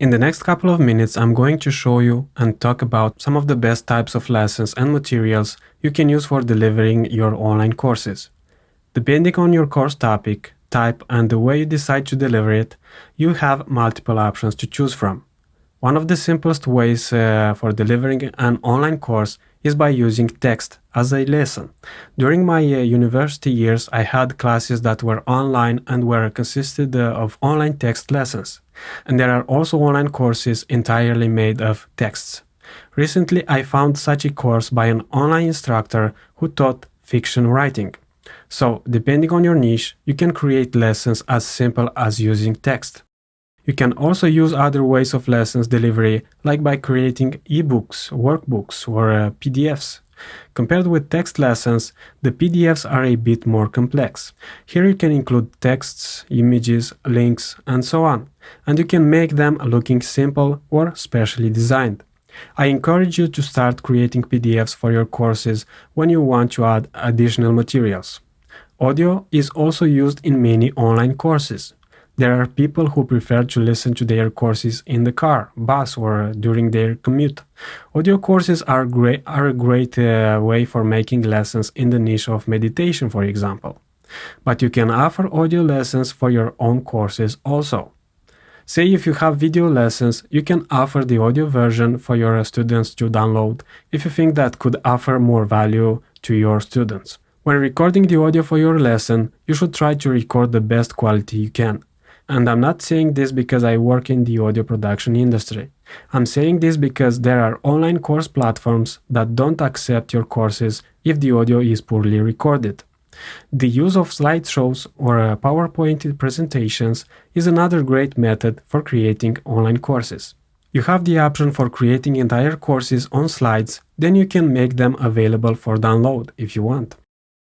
In the next couple of minutes, I'm going to show you and talk about some of the best types of lessons and materials you can use for delivering your online courses. Depending on your course topic, type, and the way you decide to deliver it, you have multiple options to choose from. One of the simplest ways for delivering an online course is by using text as a lesson. During my university years, I had classes that were online and were consisted of online text lessons. And there are also online courses entirely made of texts. Recently, I found such a course by an online instructor who taught fiction writing. So, depending on your niche, you can create lessons as simple as using text. You can also use other ways of lessons delivery, like by creating ebooks, workbooks, or PDFs. Compared with text lessons, the PDFs are a bit more complex. Here you can include texts, images, links, and so on, and you can make them looking simple or specially designed. I encourage you to start creating PDFs for your courses when you want to add additional materials. Audio is also used in many online courses. There are people who prefer to listen to their courses in the car, bus, or during their commute. Audio courses are a great way for making lessons in the niche of meditation, for example. But you can offer audio lessons for your own courses also. Say if you have video lessons, you can offer the audio version for your students to download if you think that could offer more value to your students. When recording the audio for your lesson, you should try to record the best quality you can. And I'm not saying this because I work in the audio production industry. I'm saying this because there are online course platforms that don't accept your courses if the audio is poorly recorded. The use of slideshows or PowerPoint presentations is another great method for creating online courses. You have the option for creating entire courses on slides, then you can make them available for download if you want.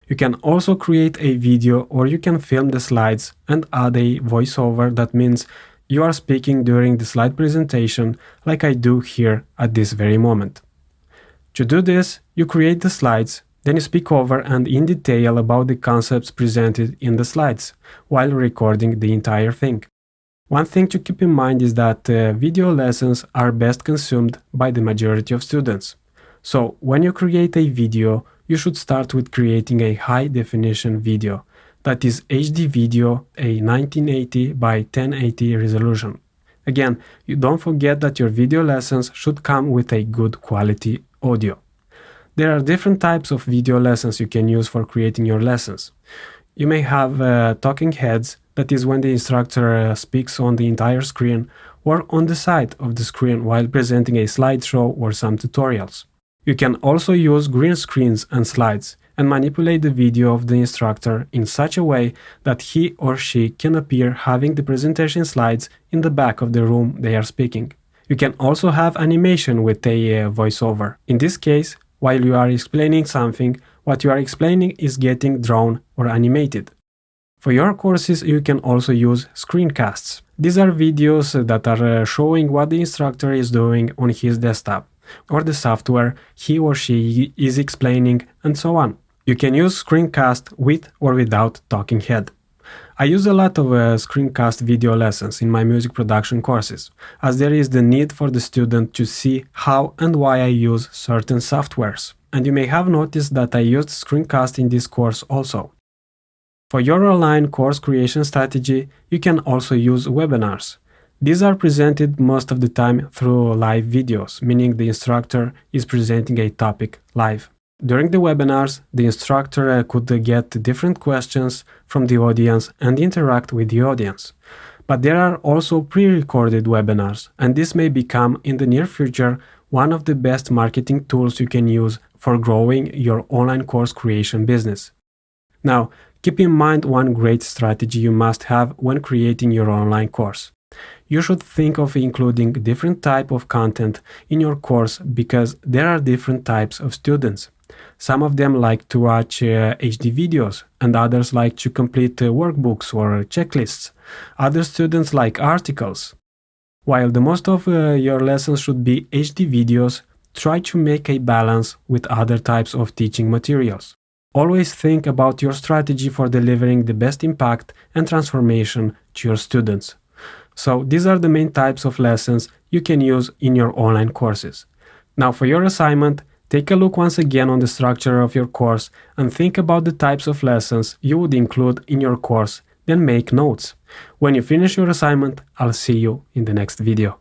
You can also create a video or you can film the slides and add a voiceover. That means you are speaking during the slide presentation like I do here at this very moment. To do this, you create the slides, then you speak over and in detail about the concepts presented in the slides while recording the entire thing. One thing to keep in mind is that video lessons are best consumed by the majority of students. So when you create a video, you should start with creating a high-definition video, that is HD video, a 1980 by 1080 resolution. Again, you don't forget that your video lessons should come with a good quality audio. There are different types of video lessons you can use for creating your lessons. You may have talking heads, that is when the instructor speaks on the entire screen or on the side of the screen while presenting a slideshow or some tutorials. You can also use green screens and slides and manipulate the video of the instructor in such a way that he or she can appear having the presentation slides in the back of the room they are speaking. You can also have animation with a voiceover. In this case, while you are explaining something, what you are explaining is getting drawn or animated. For your courses, you can also use screencasts. These are videos that are showing what the instructor is doing on his desktop, or the software he or she is explaining, and so on. You can use screencast with or without talking head. I use a lot of screencast video lessons in my music production courses, as there is the need for the student to see how and why I use certain softwares. And you may have noticed that I used screencast in this course also. For your online course creation strategy, you can also use webinars. These are presented most of the time through live videos, meaning the instructor is presenting a topic live. During the webinars, the instructor could get different questions from the audience and interact with the audience. But there are also pre-recorded webinars, and this may become in the near future one of the best marketing tools you can use for growing your online course creation business. Now, keep in mind one great strategy you must have when creating your online course. You should think of including different type of content in your course because there are different types of students. Some of them like to watch HD videos and others like to complete workbooks or checklists. Other students like articles. While the most of your lessons should be HD videos, try to make a balance with other types of teaching materials. Always think about your strategy for delivering the best impact and transformation to your students. So these are the main types of lessons you can use in your online courses. Now for your assignment, take a look once again on the structure of your course and think about the types of lessons you would include in your course, then make notes. When you finish your assignment, I'll see you in the next video.